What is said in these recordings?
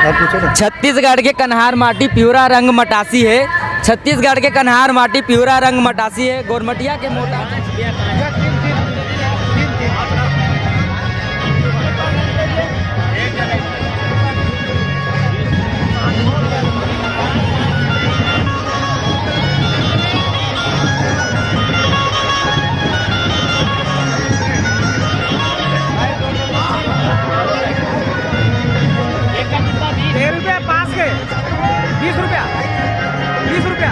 छत्तीसगढ़ के कन्हार माटी प्यूरा रंग मटासी है। छत्तीसगढ़ के कन्हार माटी प्यूरा रंग मटासी है। गोरमटिया के मोटा पास के 20 रुपया 20 रुपया।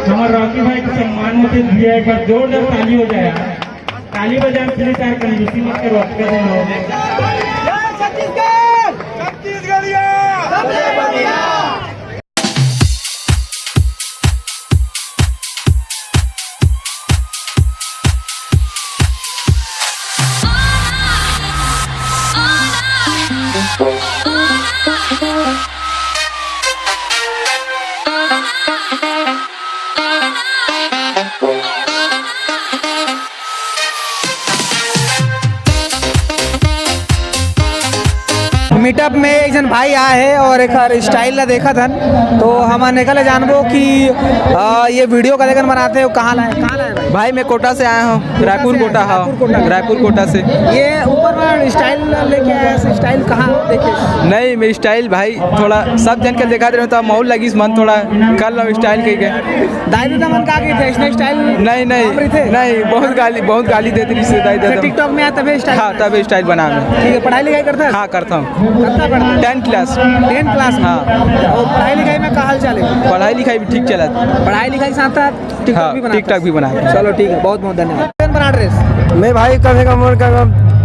हमारे रॉकी भाई को सम्मान में से दिया एक बार जोरदार ताली हो जाए। ताली बजाने के लिए चार कंजूसी मत करो। मीटअप में एक जन भाई आए है और एक स्टाइल ला देखा था तो हम निकले जानबो कि ये वीडियो का लेकर बनाते हैं। कहाँ लाए भाई मैं कोटा से आया हूँ। रायपुर कोटा। हाँ रायपुर कोटा से। ये ऊपर में स्टाइल लेके आया। स्टाइल कहाँ देखे? नहीं मेरी स्टाइल भाई थोड़ा सब जन के देखा दे रहे तो माहौल लगी मन थोड़ा कर लो स्टाइल कही गए। दाई दादा मन का थे स्टाइल? नहीं नहीं बहुत गाली देती रिश्तेदार। टिकटॉक में आया तभी स्टाइल? हाँ तभी स्टाइल बना। ठीक है। पढ़ाई लिखाई करता है? हाँ करता हूँ। कितना पढ़ता है? 10th class. 10th class. हाँ। और पढ़ाई लिखाई में क्या हाल चाल है? पढ़ाई लिखाई भी ठीक चला। पढ़ाई लिखाई साथ साथ टिकटॉक भी बना। चलो ठीक है। बहुत बहुत धन्यवाद। बना ड्रेस मैं भाई कम से कम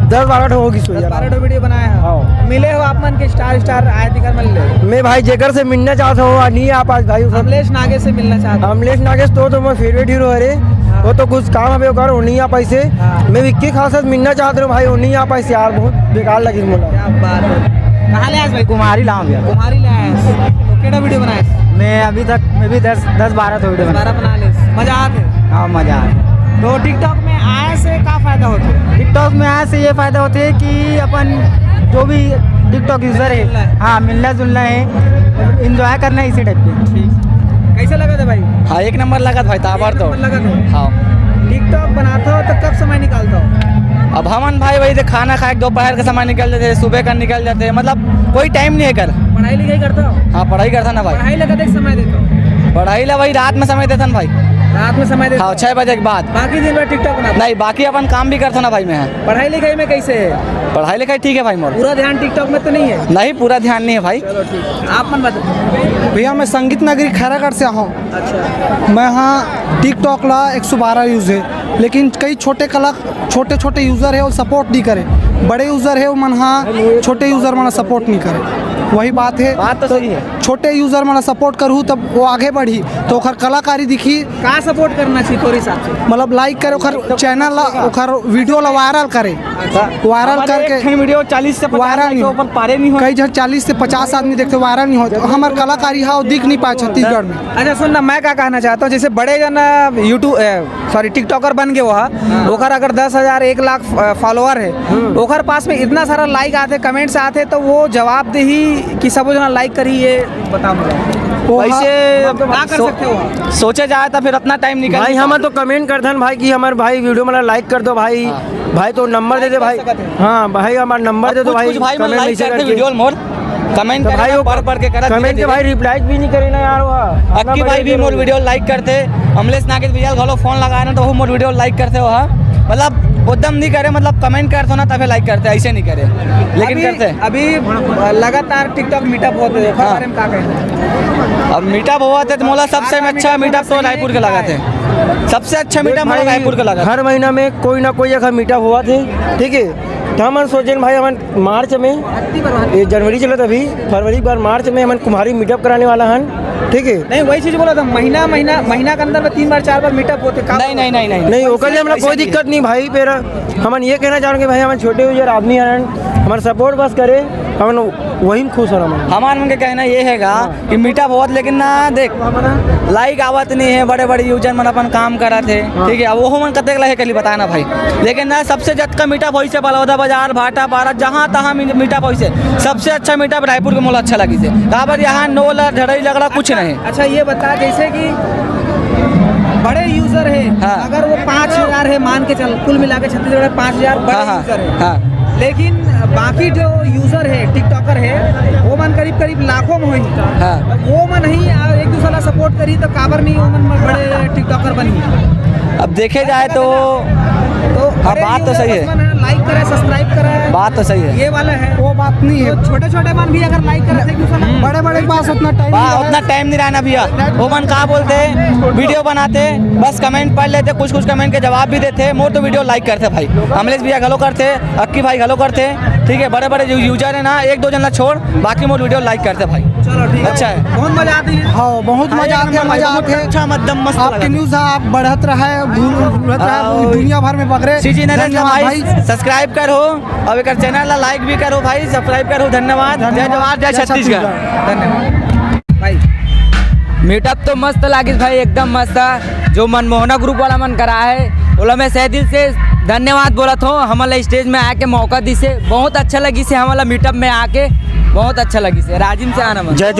10-12 होगी। 12 वीडियो बनाया है। मिले हो आप मन के स्टार आए दिखर मिले? मैं भाई जेकर से मिलना चाहता हूँ नहीं आप आज भाई अमलेश नागे से मिलना चाहता हूँ। अमलेश नागेश तो मैं फेवरेट हीरो है। वो तो कुछ काम है कर नहीं आ पैसे। मैं विक्की खासा मिलना चाहता हूँ भाई नहीं आ पैसे यार बहुत बेकार लगी मुझे। क्या बात है। कहाँ ले आए भाई? कुमारी लाऊं भैया। कुमारी ले आए। तो केड़ा वीडियो बनाए? मैं अभी तक मैं भी 10-12 तो वीडियो 12 बना ले। मजा आते? हाँ मजा आते। तो टिकटॉक में आए से क्या फायदा होता है? टिकटॉक में आए से ये फायदा होता है कि अपन जो भी टिकटॉक यूजर है हाँ मिलना जुलना है एंजॉय करना है इसी टाइप के। कैसे लगा था भाई? हाँ एक नंबर लगा था भाई ताबर तो लगा था। हाँ टिकटॉक बनाता हो तो कब समय निकालता हो? अब हमन भाई वही खाना खाए दोपहर का समय निकल जाते सुबह का निकल जाते मतलब कोई टाइम नहीं है कर। पढ़ाई लिखाई करता हो? हाँ पढ़ाई करता ना भाई। पढ़ाई लगा देख समय देता हो? पढ़ाई ला वही रात में समय देता ना भाई। रात में समय देता? हाँ 6 बजे के बाद। बाकी दिन में टिकटॉक बनाता? नहीं बाकी अपन काम भी करता ना भाई। मैं पढ़ाई लिखाई में कैसे है? पढ़ाई लिखाई ठीक है भाई मोर। पूरा ध्यान टिकटॉक में तो नहीं है? नहीं पूरा ध्यान नहीं है भाई। चलो ठीक। आप मन बताओ। भैया मैं संगीत नगरी खैरागढ़ से आया हूँ। अच्छा। मैं हाँ टिकटॉक ला 112 यूज़ है लेकिन कई छोटे यूज़र है वो सपोर्ट नहीं करे। बड़े यूज़र है वो मन हाँ छोटे यूज़र मन सपोर्ट नहीं करे। वही बात है। बात तो सही है। छोटे यूज़र मन सपोर्ट करूँ तब वो आगे बढ़ी तो ओखर कलाकारी दिखी। का सपोर्ट करना चाहिए तोरे हिसाब से? मतलब लाइक करे ओखर चैनल ला ओखर वीडियो ला वायरल करे। वायरल करके वीडियो 40 से 50 वायरल नहीं ऊपर पारे नहीं हो। कई जन 40 से 50 आदमी देखते वायरल नहीं होते। हमार कलाकारी हाँ दिख नहीं पाए छत्तीसगढ़ में। अच्छा सुन ना मैं क्या कहना चाहता हूँ जैसे बड़े जन टिकटॉकर बन गए वो ओखर अगर 10,000 1 लाख फॉलोअर है ओखर पास में इतना सारा लाइक आते कमेंट्स आते तो वो जवाबदेही कि सब जना लाइक करी ये बताओ वैसे क्या कर सकते हो सोचे जाए तो फिर उतना टाइम निकल भाई हम तो कमेंट करते हैं भाई कि हमारे भाई वीडियो में लाइक कर दो भाई। भाई तो नंबर दे दे भाई। हाँ भाई हमारा नंबर दे दो भाई। कुछ भाई कमेंट लाइक नीचे करते करके। वीडियो मोर कमेंट तो भाई वो पढ़ के करा कमेंट के भाई रिप्लाई भी नहीं करे ना यार वो अक्की भाई भी मोर वीडियो लाइक करते अमलेश नागेश भैया घलो फोन लगाए ना तो वो मोर वीडियो लाइक करते हो मतलब उद्यम नहीं करे मतलब कमेंट करते हो ना तभी लाइक करते ऐसे नहीं करे लेकिन करते अभी लगातार टिकटॉक मीटअप होते हैं हाँ। बारे में क्या कहना अब मीटअप हुआ थे तो मोला सबसे अच्छा मीटअप तो रायपुर के लगा थे सबसे अच्छा मीटअप मोला रायपुर के लगा हर महीना में कोई ना कोई एक मीटअप हुआ थे ठीक है। तो हम सोचे भाई हम मार्च में ये जनवरी चला था अभी फरवरी बार मार्च में हम कुम्हारी मीटअप कराने वाला हन ठीक है। नहीं वही चीज बोला था महीना के अंदर में 3 बार 4 बार मीटअप होते नहीं ओकर लिए हमरा कोई दिक्कत नहीं भाई। फिर हम ये कहना चाहेंगे भाई हमारे छोटे यूजर आदमी हैं हमारा सपोर्ट बस करे हम वही में खुश हो हमारे मन के कहना ये हैगा कि मीटअप बहुत लेकिन ना देख लाइक आवत नहीं है बड़े बड़े यूजर मन अपन काम करा थे ठीक है। अब वो मन कतेक लगे कल बताना भाई लेकिन ना सबसे ज्यादा मीटअप होई से बलौदा बाजार भाटा पारा जहाँ तहाँ मीटअप होई से सबसे अच्छा मीटअप रायपुर के मोला अच्छा लगी से काबर यहाँ नोला झड़ई झगड़ा कुछ नहीं। अच्छा ये बता जैसे कि बड़े यूजर है हाँ। अगर वो 5000 है मान के चल कुल मिला के छत्तीसगढ़ में 5000 बड़े हाँ, यूजर है हाँ। लेकिन बाकी जो यूजर है टिकटॉकर है वो मन करीब लाखों में हुई हाँ। वो मन ही एक दूसरा सपोर्ट करी तो काबर नहीं वो मन बड़े टिकटॉकर बनी। अब देखे जाए तो हाँ बात तो सही है लाइक करे सब्सक्राइब करे बात तो सही है ये वाला है वो बात नहीं है। तो छोटे छोटे मन भी अगर लाइक करे तो बड़े बड़े के पास उतना टाइम उतना टाइम नहीं रहना भैया वो मन कहा बोलते वीडियो बनाते बस कमेंट पढ़ लेते कुछ कमेंट के जवाब भी देते मोर तो वीडियो लाइक करते भाई अमलेश भैया घलो करते अक्की भाई घलो करते ठीक है। बड़े बड़े यूजर है ना 1-2 जन ला छोड़ बाकी मोर वीडियो लाइक करते भाई। चलो ठीक है अच्छा है बहुत मजा आती है। हाँ बहुत मजा आते हैं मजा आते हैं। अच्छा मध्यम मस्त आपके न्यूज़ आप बढ़त रहा है दुनिया भर में बकरे सीजी नरेंद्र भाई सब्सक्राइब करो और एक चैनल ला लाइक भी करो भाई सब्सक्राइब करो धन्यवाद जय जवाहर जय छत्तीसगढ़। धन्यवाद भाई। मीटअप तो मस्त लागिस भाई एकदम मस्त जो मनमोहना ग्रुप वाला मन करा है ओला मैं सह दिल से धन्यवाद बोलत हूँ हमारा स्टेज में आके मौका दी से बहुत अच्छा लगी से हमारा मीटअप में आके बहुत अच्छा लगी से राजिम से आना मन। जय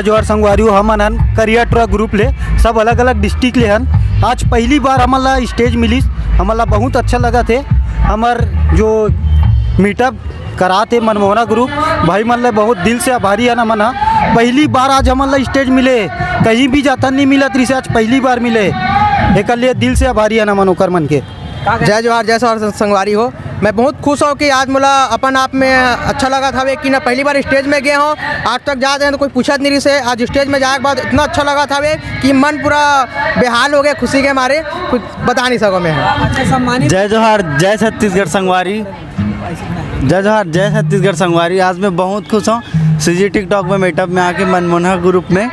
जोहर संगवारी हमन हन करियर ट्रक ग्रुप ले सब अलग अलग डिस्ट्रिक्ट ले हन आज पहली बार हमारा स्टेज मिली हमारा बहुत अच्छा लगा थे। हमार जो मीटअप कराते मनमोहना ग्रुप भाई मन ले बहुत दिल से आभारी है ना मना पहली बार आज हमारा स्टेज मिले कहीं भी जाता नहीं मिला त्रिसे आज पहली बार मिले एक लिए दिल से आभारी है ना मन ओकर मन के। जय जोहार जय जोहार संगवारी हो। मैं बहुत खुश हूँ कि आज मोला अपन आप में अच्छा लगा था कि ना पहली बार स्टेज में गए हूँ आज तक जाते हैं तो कोई पूछत नहीं रही से आज स्टेज में जाए के बाद इतना अच्छा लगा था कि मन पूरा बेहाल हो गया खुशी के मारे कुछ बता नहीं सको मैं। अच्छा सम्मानित जय जोहार जय छत्तीसगढ़ संगवारी जय जोहार जय छत्तीसगढ़ संगवारी। आज मैं बहुत खुश हूँ सीजी टिकटॉक में मीटअप में आके मनमोहना ग्रुप में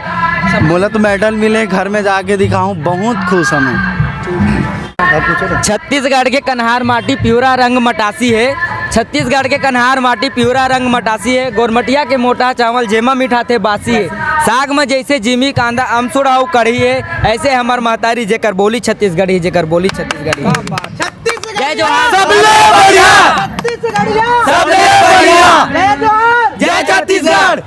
बोला तो मेडल मिले घर में जाके दिखाऊँ बहुत खुश हूँ मैं। छत्तीसगढ़ के कन्हार माटी प्यूरा रंग मटासी है छत्तीसगढ़ के कन्हार माटी प्यूरा रंग मटासी है गोरमटिया के मोटा चावल जेमा मीठा थे बासी है साग में जैसे जिमी कांदा अमसुड़ा और कढ़ी है ऐसे हमार महतारी जेकर बोली छत्तीसगढ़ी जेकर बोली छत्तीसगढ़ी। जय जोहार जय छत्तीसगढ़।